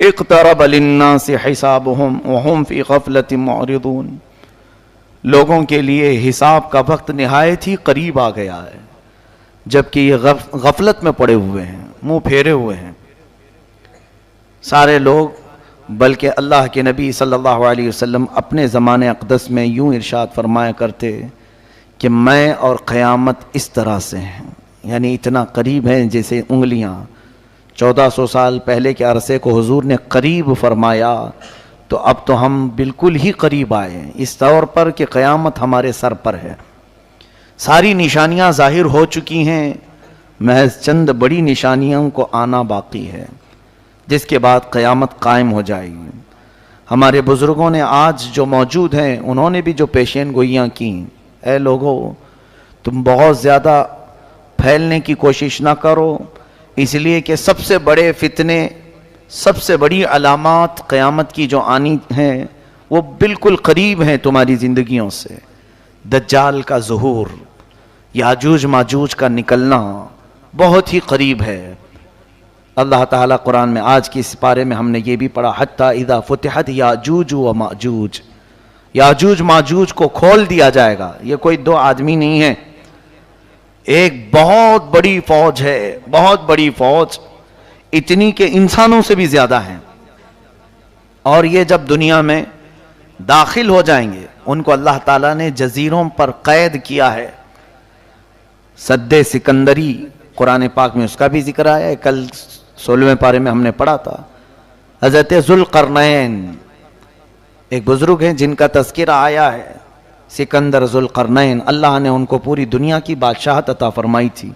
اقترب للناس حسابهم وهم فی غفلۃ معرضون، لوگوں کے لیے حساب کا وقت نہایت ہی قریب آ گیا ہے، جبکہ یہ غفلت میں پڑے ہوئے ہیں، منہ پھیرے ہوئے ہیں سارے لوگ۔ بلکہ اللہ کے نبی صلی اللہ علیہ وسلم اپنے زمانے اقدس میں یوں ارشاد فرمایا کرتے کہ میں اور قیامت اس طرح سے ہیں، یعنی اتنا قریب ہیں جیسے انگلیاں۔ 1400 سال پہلے کے عرصے کو حضور نے قریب فرمایا، تو اب تو ہم بالکل ہی قریب آئے ہیں اس طور پر کہ قیامت ہمارے سر پر ہے۔ ساری نشانیاں ظاہر ہو چکی ہیں، محض چند بڑی نشانیوں کو آنا باقی ہے، جس کے بعد قیامت قائم ہو جائے گی۔ ہمارے بزرگوں نے آج جو موجود ہیں انہوں نے بھی جو پیشین گوئیاں کی، اے لوگو تم بہت زیادہ پھیلنے کی کوشش نہ کرو، اس لیے کہ سب سے بڑے فتنے، سب سے بڑی علامات قیامت کی جو آنی ہیں وہ بالکل قریب ہیں تمہاری زندگیوں سے۔ دجال کا ظہور، یاجوج ماجوج کا نکلنا بہت ہی قریب ہے۔ اللہ تعالیٰ قرآن میں آج کی اس پارے میں ہم نے یہ بھی پڑھا، حتیٰ اذا فتحت یاجوج و ماجوج، یاجوج ماجوج کو کھول دیا جائے گا۔ یہ کوئی دو آدمی نہیں ہے، ایک بہت بڑی فوج ہے، بہت بڑی فوج، اتنی کہ انسانوں سے بھی زیادہ ہیں۔ اور یہ جب دنیا میں داخل ہو جائیں گے، ان کو اللہ تعالیٰ نے جزیروں پر قید کیا ہے۔ سد سکندری قرآن پاک میں اس کا بھی ذکر آیا ہے، کل 16ویں پارے میں ہم نے پڑھا تھا۔ حضرت ذوالقرنین ایک بزرگ ہیں جن کا تذکرہ آیا ہے، سکندر ذوالقرنین، اللہ نے ان کو پوری دنیا کی بادشاہت عطا فرمائی تھی،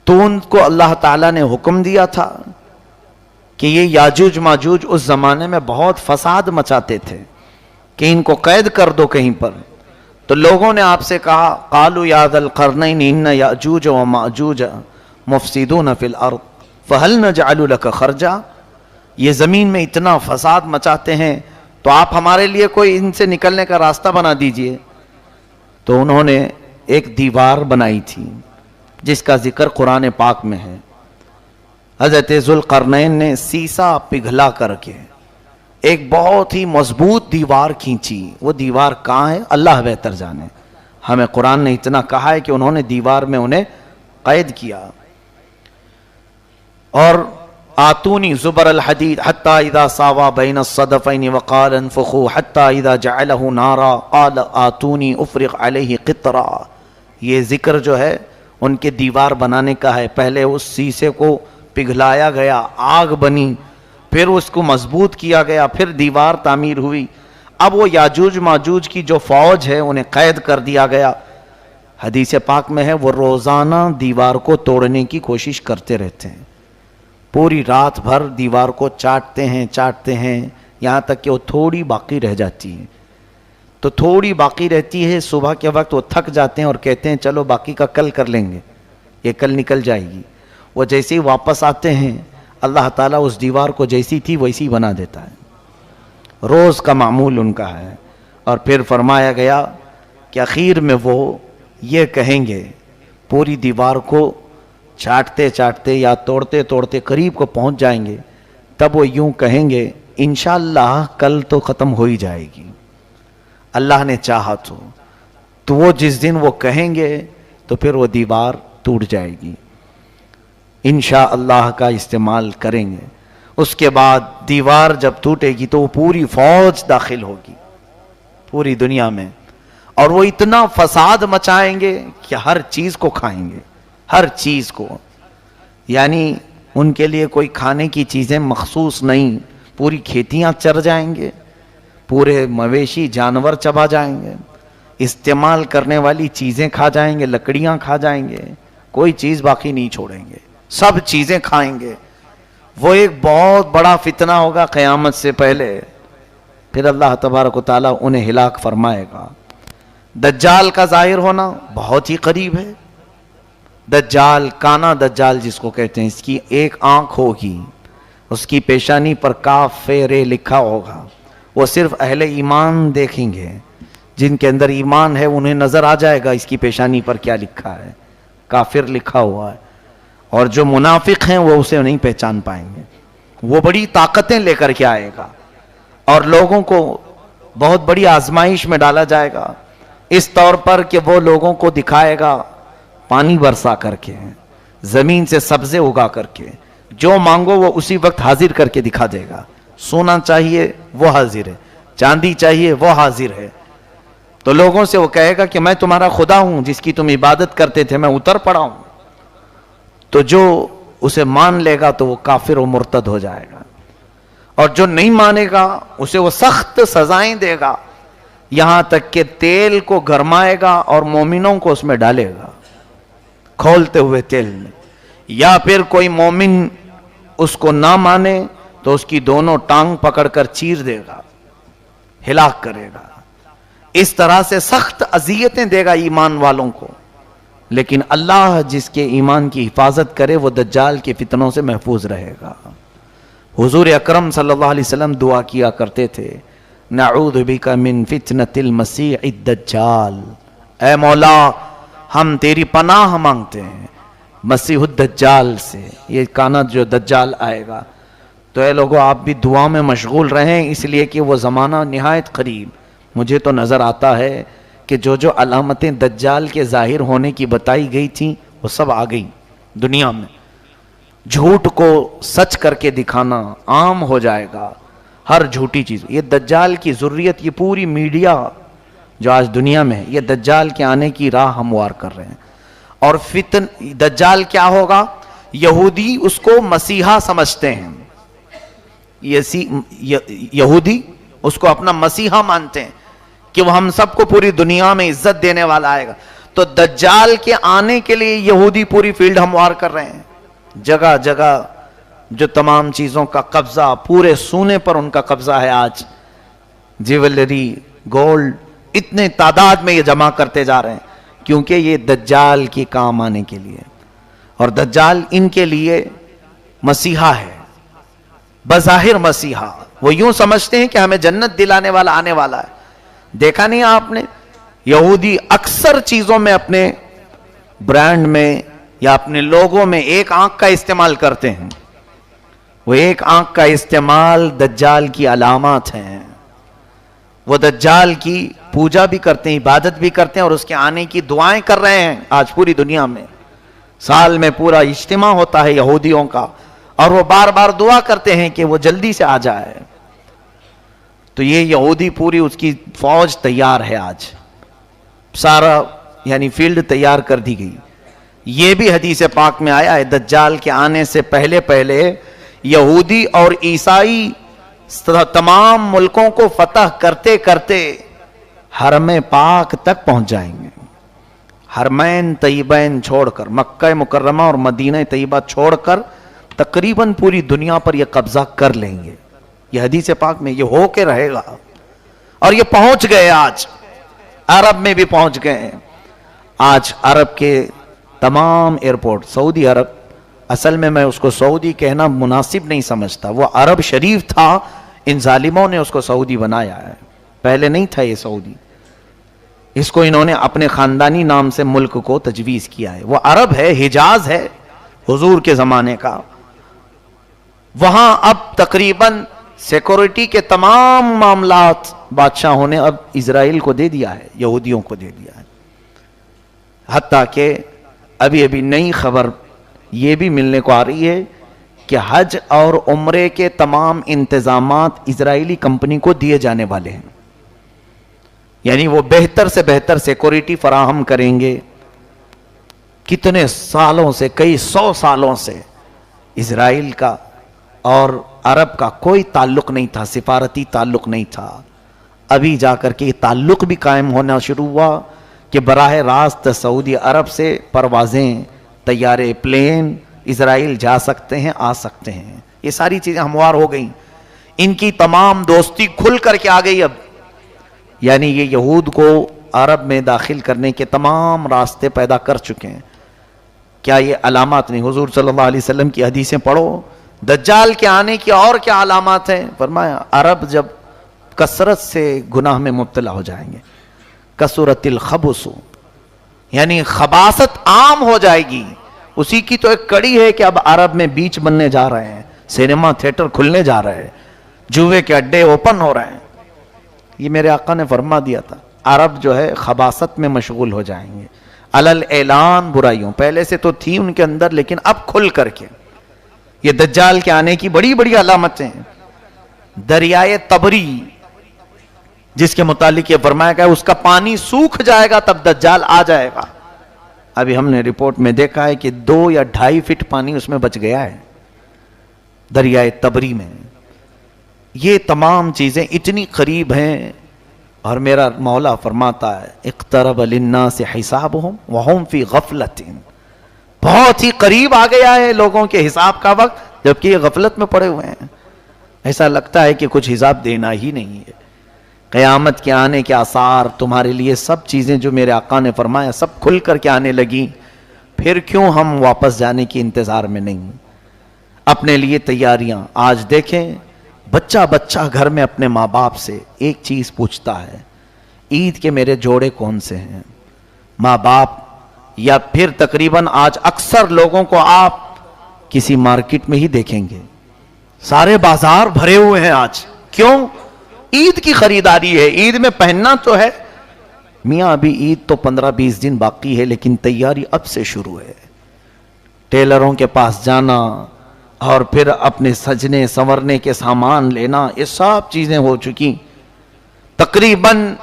تو ان کو اللہ تعالیٰ نے حکم دیا تھا کہ یہ یاجوج ماجوج اس زمانے میں بہت فساد مچاتے تھے کہ ان کو قید کر دو کہیں پر۔ تو لوگوں نے آپ سے کہا، قالوا یا ذا القرنین ان یاجوج و ماجوج مفسدون فی الارض فہل نجعل لک خرجا، یہ زمین میں اتنا فساد مچاتے ہیں تو آپ ہمارے لیے کوئی ان سے نکلنے کا راستہ بنا دیجئے۔ تو انہوں نے ایک دیوار بنائی تھی جس کا ذکر قرآن پاک میں ہے۔ حضرت ذوالقرنین نے سیسا پگھلا کر کے ایک بہت ہی مضبوط دیوار کھینچی۔ وہ دیوار کہاں ہے اللہ بہتر جانے، ہمیں قرآن نے اتنا کہا ہے کہ انہوں نے دیوار میں انہیں قید کیا۔ اور آتونی زبر الحدید حتی اذا ساوا بین الصدفین وقال انفخوا حتی اذا جعلہ نارا قال آتونی افرغ علیہ قطرا، یہ ذکر جو ہے ان کے دیوار بنانے کا ہے۔ پہلے اس سیسے کو پگھلایا گیا، آگ بنی، پھر اس کو مضبوط کیا گیا، پھر دیوار تعمیر ہوئی۔ اب وہ یاجوج ماجوج کی جو فوج ہے انہیں قید کر دیا گیا۔ حدیث پاک میں ہے وہ روزانہ دیوار کو توڑنے کی کوشش کرتے رہتے ہیں، پوری رات بھر دیوار کو چاٹتے ہیں یہاں تک کہ وہ تھوڑی باقی رہ جاتی ہے۔ تو تھوڑی باقی رہتی ہے، صبح کے وقت وہ تھک جاتے ہیں اور کہتے ہیں چلو باقی کا کل کر لیں گے، یہ کل نکل جائے گی۔ وہ جیسے ہی واپس آتے ہیں اللہ تعالیٰ اس دیوار کو جیسی تھی ویسی بنا دیتا ہے، روز کا معمول ان کا ہے۔ اور پھر فرمایا گیا کہ اخیر میں وہ یہ کہیں گے، پوری دیوار کو چاٹتے چاٹتے یا توڑتے توڑتے قریب کو پہنچ جائیں گے، تب وہ یوں کہیں گے انشاءاللہ کل تو ختم ہو ہی جائے گی، اللہ نے چاہا تو وہ جس دن وہ کہیں گے تو پھر وہ دیوار ٹوٹ جائے گی، انشاءاللہ کا استعمال کریں گے۔ اس کے بعد دیوار جب ٹوٹے گی تو وہ پوری فوج داخل ہوگی پوری دنیا میں، اور وہ اتنا فساد مچائیں گے کہ ہر چیز کو کھائیں گے، ہر چیز کو، یعنی ان کے لیے کوئی کھانے کی چیزیں مخصوص نہیں، پوری کھیتیاں چر جائیں گے، پورے مویشی جانور چبا جائیں گے، استعمال کرنے والی چیزیں کھا جائیں گے، لکڑیاں کھا جائیں گے، کوئی چیز باقی نہیں چھوڑیں گے، سب چیزیں کھائیں گے۔ وہ ایک بہت بڑا فتنہ ہوگا قیامت سے پہلے، پھر اللہ تبارک و تعالیٰ انہیں ہلاک فرمائے گا۔ دجال کا ظاہر ہونا بہت ہی قریب ہے۔ دجال، کانا دجال جس کو کہتے ہیں، اس کی ایک آنکھ ہوگی، اس کی پیشانی پر کاف رے لکھا ہوگا، وہ صرف اہل ایمان دیکھیں گے، جن کے اندر ایمان ہے انہیں نظر آ جائے گا اس کی پیشانی پر کیا لکھا ہے، کافر لکھا ہوا ہے، اور جو منافق ہیں وہ اسے نہیں پہچان پائیں گے، وہ بڑی طاقتیں لے کر کے آئے گا اور لوگوں کو بہت بڑی آزمائش میں ڈالا جائے گا، اس طور پر کہ وہ لوگوں کو دکھائے گا پانی برسا کر کے، زمین سے سبزے اگا کر کے، جو مانگو وہ اسی وقت حاضر کر کے دکھا دے گا۔ سونا چاہیے وہ حاضر ہے، چاندی چاہیے وہ حاضر ہے۔ تو لوگوں سے وہ کہے گا کہ میں تمہارا خدا ہوں جس کی تم عبادت کرتے تھے، میں اتر پڑا ہوں۔ تو جو اسے مان لے گا تو وہ کافر و مرتد ہو جائے گا، اور جو نہیں مانے گا اسے وہ سخت سزائیں دے گا، یہاں تک کہ تیل کو گرمائے گا اور مومنوں کو اس میں ڈالے گا کھولتے ہوئے تیل میں، یا پھر کوئی مومن اس کو نہ مانے تو اس کی دونوں ٹانگ پکڑ کر چیر دے گا، ہلاک کرے گا۔ اس طرح سے سخت اذیتیں دے گا ایمان والوں کو، لیکن اللہ جس کے ایمان کی حفاظت کرے وہ دجال کے فتنوں سے محفوظ رہے گا۔ حضور اکرم صلی اللہ علیہ وسلم دعا کیا کرتے تھے، نعوذ بک من فتنة المسیح الدجال، اے مولا ہم تیری پناہ مانگتے ہیں مسیح الدجال سے، یہ کانا جو دجال آئے گا۔ تو اے لوگوں آپ بھی دعا میں مشغول رہیں، اس لیے کہ وہ زمانہ نہایت قریب۔ مجھے تو نظر آتا ہے کہ جو جو علامتیں دجال کے ظاہر ہونے کی بتائی گئی تھیں وہ سب آ گئی دنیا میں۔ جھوٹ کو سچ کر کے دکھانا عام ہو جائے گا، ہر جھوٹی چیز۔ یہ دجال کی ضروریت، یہ پوری میڈیا جو آج دنیا میں ہے، یہ دجال کے آنے کی راہ ہموار کر رہے ہیں۔ اور دجال کیا ہوگا؟ یہودی اس کو مسیحا سمجھتے ہیں، یہودی اس کو اپنا مسیحا مانتے ہیں کہ وہ ہم سب کو پوری دنیا میں عزت دینے والا آئے گا۔ تو دجال کے آنے کے لیے یہودی پوری فیلڈ ہموار کر رہے ہیں، جگہ جگہ جو تمام چیزوں کا قبضہ، پورے سونے پر ان کا قبضہ ہے آج، جیولری، گولڈ، اتنے تعداد میں یہ جمع کرتے جا رہے ہیں، کیونکہ یہ دجال کے کام آنے کے لیے۔ اور دجال ان کے لیے مسیحا ہے، بظاہر مسیحا۔ وہ یوں سمجھتے ہیں کہ ہمیں جنت دلانے والا آنے والا ہے۔ دیکھا نہیں آپ نے، یہودی اکثر چیزوں میں، اپنے برانڈ میں یا اپنے لوگوں میں ایک آنکھ کا استعمال کرتے ہیں، وہ ایک آنکھ کا استعمال دجال کی علامات ہیں۔ وہ دجال کی پوجا بھی کرتے ہیں، عبادت بھی کرتے ہیں، اور اس کے آنے کی دعائیں کر رہے ہیں آج پوری دنیا میں۔ سال میں پورا اجتماع ہوتا ہے یہودیوں کا، اور وہ بار بار دعا کرتے ہیں کہ وہ جلدی سے آ جائے۔ تو یہ یہودی پوری اس کی فوج تیار ہے آج، سارا یعنی فیلڈ تیار کر دی گئی۔ یہ بھی حدیث پاک میں آیا ہے، دجال کے آنے سے پہلے پہلے یہودی اور عیسائی تمام ملکوں کو فتح کرتے کرتے حرم پاک تک پہنچ جائیں گے۔ حرمین طیبین چھوڑ کر، مکہ مکرمہ اور مدینہ طیبہ چھوڑ کر تقریباً پوری دنیا پر یہ قبضہ کر لیں گے۔ یہ حدیث پاک میں یہ ہو کے رہے گا، اور یہ پہنچ گئے، آج عرب میں بھی پہنچ گئے ہیں۔ آج عرب کے تمام ایئرپورٹ، سعودی عرب، اصل میں اس کو سعودی کہنا مناسب نہیں سمجھتا، وہ عرب شریف تھا، ان ظالموں نے اس کو سعودی بنایا ہے، پہلے نہیں تھا یہ سعودی، اس کو انہوں نے اپنے خاندانی نام سے ملک کو تجویز کیا ہے۔ وہ عرب ہے، حجاز ہے حضور کے زمانے کا۔ وہاں اب تقریباً سیکورٹی کے تمام معاملات بادشاہوں نے اب اسرائیل کو دے دیا ہے، یہودیوں کو دے دیا ہے۔ حتیٰ کہ ابھی نئی خبر یہ بھی ملنے کو آ رہی ہے کہ حج اور عمرے کے تمام انتظامات اسرائیلی کمپنی کو دیے جانے والے ہیں، یعنی وہ بہتر سے بہتر سیکورٹی فراہم کریں گے۔ کتنے سالوں سے، کئی 100 سالوں سے اسرائیل کا اور عرب کا کوئی تعلق نہیں تھا، سفارتی تعلق نہیں تھا۔ ابھی جا کر کے یہ تعلق بھی قائم ہونا شروع ہوا کہ براہ راست سعودی عرب سے پروازیں، طیارے، پلین اسرائیل جا سکتے ہیں، آ سکتے ہیں۔ یہ ساری چیزیں ہموار ہو گئیں، ان کی تمام دوستی کھل کر کے آ گئی اب، یعنی یہ یہود کو عرب میں داخل کرنے کے تمام راستے پیدا کر چکے ہیں۔ کیا یہ علامات نہیں؟ حضور صلی اللہ علیہ وسلم کی حدیثیں پڑھو، دجال کے آنے کی اور کیا علامات ہیں؟ فرمایا عرب جب کثرت سے گناہ میں مبتلا ہو جائیں گے، کثرت الخبث، یعنی خباثت عام ہو جائے گی۔ اسی کی تو ایک کڑی ہے کہ اب عرب میں بیچ بننے جا رہے ہیں، سینما تھیٹر کھلنے جا رہے ہیں، جوے کے اڈے اوپن ہو رہے ہیں. یہ میرے آقا نے فرما دیا تھا عرب جو ہے خباثت میں مشغول ہو جائیں گے، علل اعلان برائیوں. پہلے سے تو تھی ان کے اندر لیکن اب کھل کر کے. یہ دجال کے آنے کی بڑی بڑی علامتیں ہیں. دریائے تبری جس کے متعلق یہ فرمایا گیا اس کا پانی سوکھ جائے گا تب دجال آ جائے گا. ابھی ہم نے رپورٹ میں دیکھا ہے کہ 2 یا 2.5 فٹ پانی اس میں بچ گیا ہے دریائے تبری میں. یہ تمام چیزیں اتنی قریب ہیں اور میرا مولا فرماتا ہے اقترب للناس حسابهم وهم فی غفلۃ. بہت ہی قریب آ گیا ہے لوگوں کے حساب کا وقت جبکہ یہ غفلت میں پڑے ہوئے ہیں. ایسا لگتا ہے کہ کچھ حساب دینا ہی نہیں ہے. قیامت کے آنے کے آثار تمہارے لیے سب چیزیں جو میرے آقا نے فرمایا سب کھل کر کے آنے لگی. پھر کیوں ہم واپس جانے کے انتظار میں نہیں؟ اپنے لیے تیاریاں. آج دیکھیں بچہ بچہ گھر میں اپنے ماں باپ سے ایک چیز پوچھتا ہے عید کے میرے جوڑے کون سے ہیں. ماں باپ یا پھر تقریباً آج اکثر لوگوں کو آپ کسی مارکیٹ میں ہی دیکھیں گے سارے بازار بھرے ہوئے ہیں آج. کیوں؟ عید کی خریداری ہے. عید میں پہننا تو ہے میاں، ابھی عید تو 15-20 دن باقی ہے لیکن تیاری اب سے شروع ہے. ٹیلروں کے پاس جانا اور پھر اپنے سجنے سنورنے کے سامان لینا، یہ سب چیزیں ہو چکی. تقریباً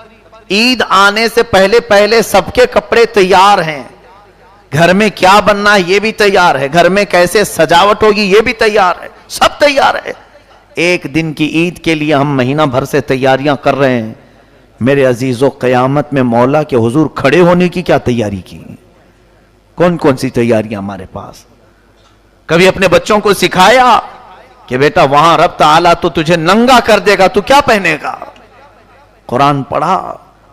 عید آنے سے پہلے پہلے سب کے کپڑے تیار ہیں. گھر میں کیا بننا ہے یہ بھی تیار ہے، گھر میں کیسے سجاوٹ ہوگی یہ بھی تیار ہے، سب تیار ہے. ایک دن کی عید کے لیے ہم مہینہ بھر سے تیاریاں کر رہے ہیں. میرے عزیزو قیامت میں مولا کے حضور کھڑے ہونے کی کیا تیاری کی؟ کون کون سی تیاریاں ہمارے پاس؟ کبھی اپنے بچوں کو سکھایا کہ بیٹا وہاں رب تعالیٰ تو تجھے ننگا کر دے گا، تو کیا پہنے گا؟ قرآن پڑھا،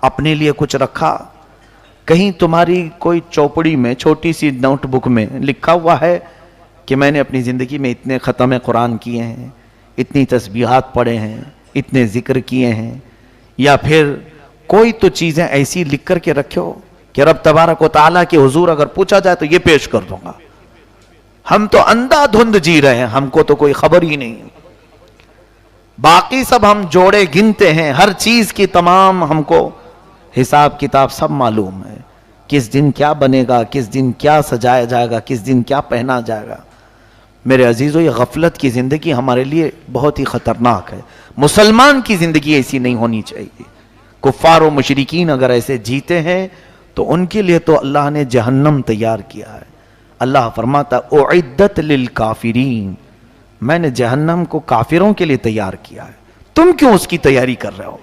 اپنے لیے کچھ رکھا؟ کہیں تمہاری کوئی چوپڑی میں چھوٹی سی نوٹ بک میں لکھا ہوا ہے کہ میں نے اپنی زندگی میں اتنے ختم قرآن کیے ہیں، اتنی تسبیحات پڑھے ہیں، اتنے ذکر کیے ہیں؟ یا پھر کوئی تو چیزیں ایسی لکھ کر کے رکھو کہ رب تبارک و تعالیٰ کے حضور اگر پوچھا جائے تو یہ پیش کر دوں گا. ہم تو اندھا دھند جی رہے ہیں، ہم کو تو کوئی خبر ہی نہیں. باقی سب ہم جوڑے گنتے ہیں، ہر چیز کی تمام ہم کو حساب کتاب سب معلوم ہے. کس دن کیا بنے گا، کس دن کیا سجایا جائے گا، کس دن کیا پہنا جائے گا. میرے عزیزو یہ غفلت کی زندگی ہمارے لیے بہت ہی خطرناک ہے. مسلمان کی زندگی ایسی نہیں ہونی چاہیے. کفار و مشرکین اگر ایسے جیتے ہیں تو ان کے لیے تو اللہ نے جہنم تیار کیا ہے. اللہ فرماتا اعدت للکافرین، میں نے جہنم کو کافروں کے لیے تیار کیا ہے. تم کیوں اس کی تیاری کر رہے ہو؟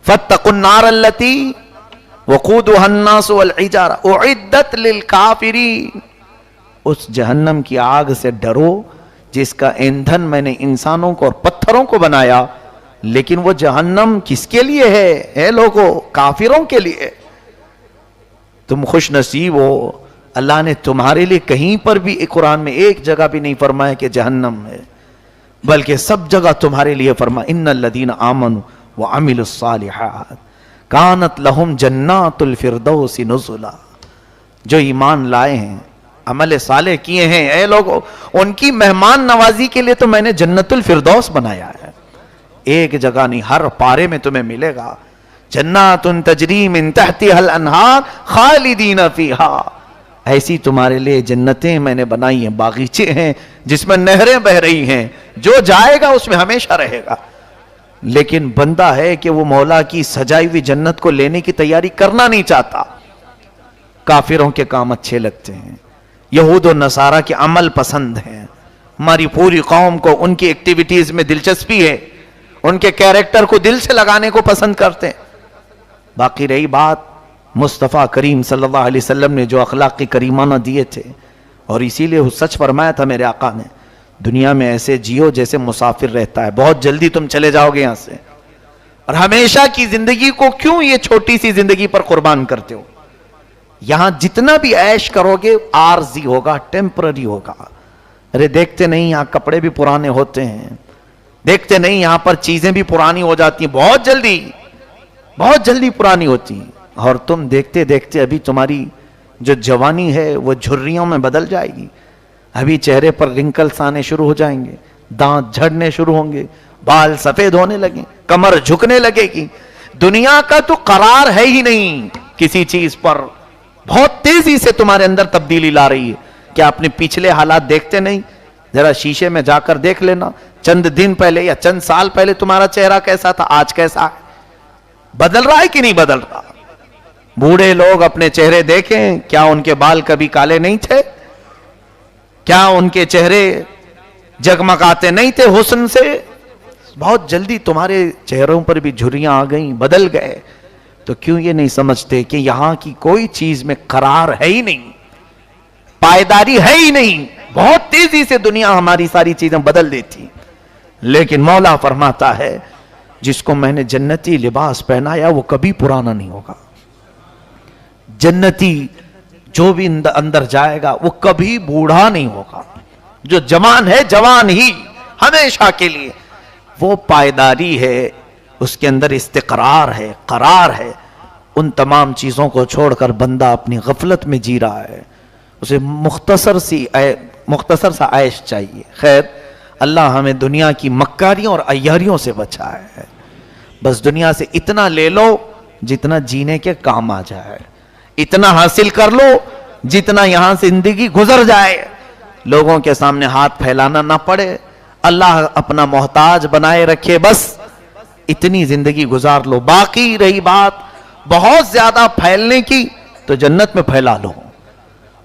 فاتقوا النار التي وقودها الناس والحجارة اعدت للکافرین، اس جہنم کی آگ سے ڈرو جس کا ایندھن میں نے انسانوں کو اور پتھروں کو بنایا. لیکن وہ جہنم کس کے لیے ہے؟ اے لوگو، کافروں کے لیے. تم خوش نصیب ہو، اللہ نے تمہارے لیے کہیں پر بھی قرآن میں ایک جگہ بھی نہیں فرمایا کہ جہنم ہے، بلکہ سب جگہ تمہارے لیے فرمایا ان الذین آمنوا وعملوا الصالحات کانت لہم جنات الفردوس نزلا. جو ایمان لائے ہیں، عمل صالح کیے ہیں، اے لوگو، ان کی مہمان نوازی کے لیے تو میں نے جنت الفردوس بنایا ہے. ایک جگہ نہیں، ہر پارے میں تمہیں ملے گا جنات تجری من تحتها الانہار خالدین فیہا. ایسی تمہارے لیے جنتیں میں نے بنائی ہیں، باغیچے ہیں جس میں نہریں بہ رہی ہیں. جو جائے گا اس میں ہمیشہ رہے گا. لیکن بندہ ہے کہ وہ مولا کی سجائی ہوئی جنت کو لینے کی تیاری کرنا نہیں چاہتا. کافروں کے کام اچھے لگتے ہیں، یہود و نصارہ کے عمل پسند ہیں. ہماری پوری قوم کو ان کی ایکٹیویٹیز میں دلچسپی ہے، ان کے کیریکٹر کو دل سے لگانے کو پسند کرتے ہیں. باقی رہی بات مصطفیٰ کریم صلی اللہ علیہ وسلم نے جو اخلاق کریمانہ دیے تھے، اور اسی لیے وہ سچ فرمایا تھا میرے آقا نے، دنیا میں ایسے جیو جیسے مسافر رہتا ہے، بہت جلدی تم چلے جاؤ گے یہاں سے، اور ہمیشہ کی زندگی کو کیوں یہ چھوٹی سی زندگی پر قربان کرتے ہو؟ یہاں جتنا بھی عیش کرو گے عارضی ہوگا، ٹیمپرری ہوگا. ارے دیکھتے نہیں یہاں کپڑے بھی پرانے ہوتے ہیں، دیکھتے نہیں یہاں پر چیزیں بھی پرانی ہو جاتی ہیں، بہت جلدی پرانی ہوتی ہیں. اور تم دیکھتے دیکھتے ابھی تمہاری جو جوانی ہے وہ جھریوں میں بدل جائے گی. ابھی چہرے پر رنکلز آنے شروع ہو جائیں گے، دانت جھڑنے شروع ہوں گے، بال سفید ہونے لگیں، کمر جھکنے لگے گی. دنیا کا تو قرار ہے ہی نہیں کسی چیز پر. بہت تیزی سے تمہارے اندر تبدیلی لا رہی ہے. کیا اپنے پچھلے حالات دیکھتے نہیں؟ ذرا شیشے میں جا کر دیکھ لینا، چند دن پہلے یا چند سال پہلے تمہارا چہرہ کیسا تھا، آج کیسا ہے. بدل رہا ہے کہ نہیں بدل رہا؟ بوڑھے لوگ اپنے چہرے دیکھیں، کیا ان کے بال کبھی کالے نہیں تھے؟ کیا ان کے چہرے جگمگاتے نہیں تھے حسن سے؟ بہت جلدی تمہارے چہروں پر بھی جھریاں آ گئیں، بدل گئے. تو کیوں یہ نہیں سمجھتے کہ یہاں کی کوئی چیز میں قرار ہے ہی نہیں، پائیداری ہے ہی نہیں. بہت تیزی سے دنیا ہماری ساری چیزیں بدل دیتی. لیکن مولا فرماتا ہے جس کو میں نے جنتی لباس پہنایا وہ کبھی پرانا نہیں ہوگا. جنتی جو بھی اندر جائے گا وہ کبھی بوڑھا نہیں ہوگا. جو جوان ہے جوان ہی ہمیشہ کے لیے. وہ پائیداری ہے، اس کے اندر استقرار ہے، قرار ہے. ان تمام چیزوں کو چھوڑ کر بندہ اپنی غفلت میں جی رہا ہے. اسے مختصر سا عیش چاہیے. خیر، اللہ ہمیں دنیا کی مکاریوں اور عیاریوں سے بچائے ہے. بس دنیا سے اتنا لے لو جتنا جینے کے کام آ جائے، اتنا حاصل کر لو جتنا یہاں سے زندگی گزر جائے، لوگوں کے سامنے ہاتھ پھیلانا نہ پڑے، اللہ اپنا محتاج بنائے رکھے، بس اتنی زندگی گزار لو. باقی رہی بات بہت زیادہ پھیلنے کی تو جنت میں پھیلا لو،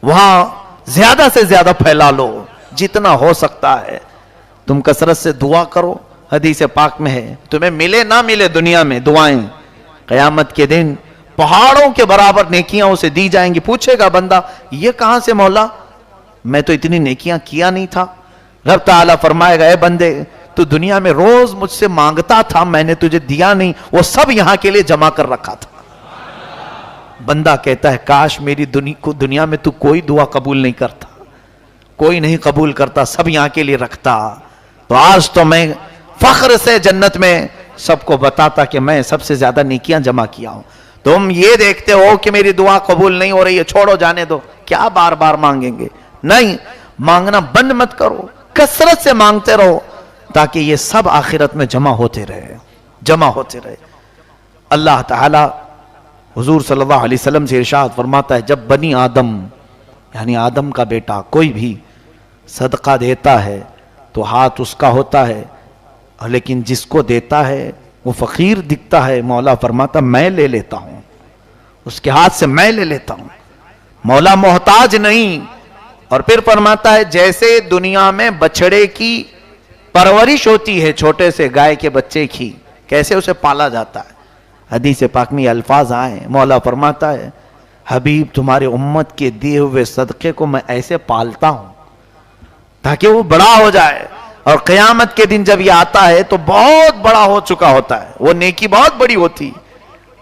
وہاں زیادہ سے زیادہ پھیلا لو جتنا ہو سکتا ہے. تم کثرت سے دعا کرو. حدیث پاک میں ہے تمہیں ملے نہ ملے دنیا میں دعائیں، قیامت کے دن پہاڑوں کے برابر نیکیاں اسے دی جائیں گی. پوچھے گا بندہ یہ کہاں سے مولا، میں تو اتنی نیکیاں کیا نہیں تھا. رب تعالیٰ فرمائے گا اے بندے تو دنیا میں روز مجھ سے مانگتا تھا، میں نے تجھے دیا نہیں، وہ سب یہاں کے لیے جمع کر رکھا تھا. بندہ کہتا ہے کاش میری دنیا میں تو کوئی دعا قبول نہیں کرتا، کوئی نہیں قبول کرتا، سب یہاں کے لیے رکھتا. تو آج تو میں فخر سے جنت میں سب کو بتاتا کہ میں سب سے زیادہ نیکیاں جمع کیا ہوں. تم یہ دیکھتے ہو کہ میری دعا قبول نہیں ہو رہی ہے، چھوڑو جانے دو، کیا بار بار مانگیں گے. نہیں، مانگنا بند مت کرو، کثرت سے مانگتے رہو تاکہ یہ سب آخرت میں جمع ہوتے رہے. اللہ تعالی حضور صلی اللہ علیہ وسلم سے ارشاد فرماتا ہے جب بنی آدم یعنی آدم کا بیٹا کوئی بھی صدقہ دیتا ہے تو ہاتھ اس کا ہوتا ہے، لیکن جس کو دیتا ہے وہ فقیر دکھتا ہے، مولا فرماتا میں لے لیتا ہوں، اس کے ہاتھ سے میں لے لیتا ہوں. مولا محتاج نہیں. اور پھر فرماتا ہے جیسے دنیا میں بچڑے کی پرورش ہوتی ہے، چھوٹے سے گائے کے بچے کی کیسے اسے پالا جاتا ہے، حدیث پاک میں یہ الفاظ آئے. مولا فرماتا ہے حبیب تمہارے امت کے دیے ہوئے صدقے کو میں ایسے پالتا ہوں تاکہ وہ بڑا ہو جائے، اور قیامت کے دن جب یہ آتا ہے تو بہت بڑا ہو چکا ہوتا ہے، وہ نیکی بہت بڑی ہوتی.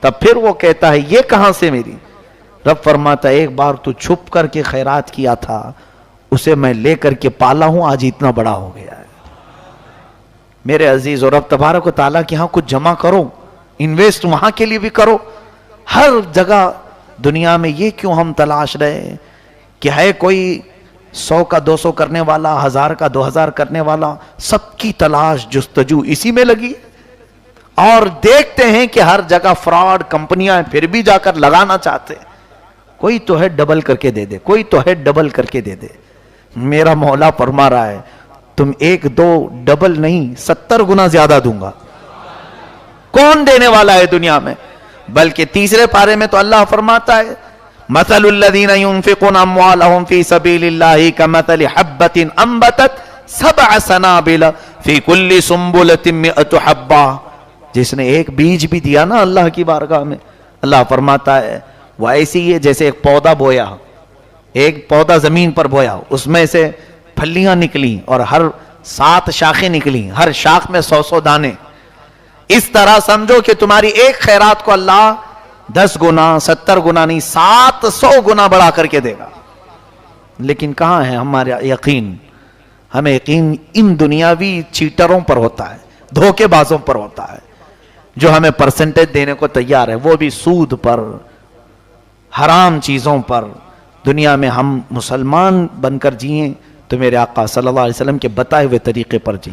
تب پھر وہ کہتا ہے یہ کہاں سے میری. رب فرماتا ہے ایک بار تو چھپ کر کے خیرات کیا تھا، اسے میں لے کر کے پالا ہوں، آج اتنا بڑا ہو گیا ہے. میرے عزیز، اور رب تبارک و تعالیٰ کے ہاں کچھ جمع کرو، انویسٹ وہاں کے لیے بھی کرو. ہر جگہ دنیا میں یہ کیوں ہم تلاش رہے کہ ہے کوئی 100 کا 200 کرنے والا، 1000 کا 2000 کرنے والا، سب کی تلاش جستجو اسی میں لگی. اور دیکھتے ہیں کہ ہر جگہ فراڈ کمپنیاں، پھر بھی جا کر لگانا چاہتے ہیں. کوئی تو ہے ڈبل کر کے دے دے، کوئی تو ہے ڈبل کر کے دے دے. میرا مولا فرما رہا ہے تم 1-2 ڈبل نہیں 70 گنا زیادہ دوں گا. کون دینے والا ہے دنیا میں؟ بلکہ تیسرے پارے میں تو اللہ فرماتا ہے مثل الذین ينفقون اموالهم فی سبیل اللہ کمثل حبۃ انبتت 7 سنابل فی کل سنبلۃ 100 حبہ. جس نے ایک بیج بھی دیا نا اللہ کی بارگاہ میں، اللہ فرماتا ہے وہ ایسی ہے جیسے ایک پودا بویا، ایک پودا زمین پر بویا، اس میں سے پھلیاں نکلی اور ہر 7 شاخیں نکلی، ہر شاخ میں 100 دانے. اس طرح سمجھو کہ تمہاری ایک خیرات کو اللہ 10 گنا 70 گنا نہیں 700 گنا بڑھا کر کے دے گا. لیکن کہاں ہے ہمارا یقین؟ ہمیں یقین ان دنیاوی چیٹروں پر ہوتا ہے، دھوکے بازوں پر ہوتا ہے، جو ہمیں پرسنٹیج دینے کو تیار ہے، وہ بھی سود پر، حرام چیزوں پر. دنیا میں ہم مسلمان بن کر جئیں تو میرے آقا صلی اللہ علیہ وسلم کے بتائے ہوئے طریقے پر جی۔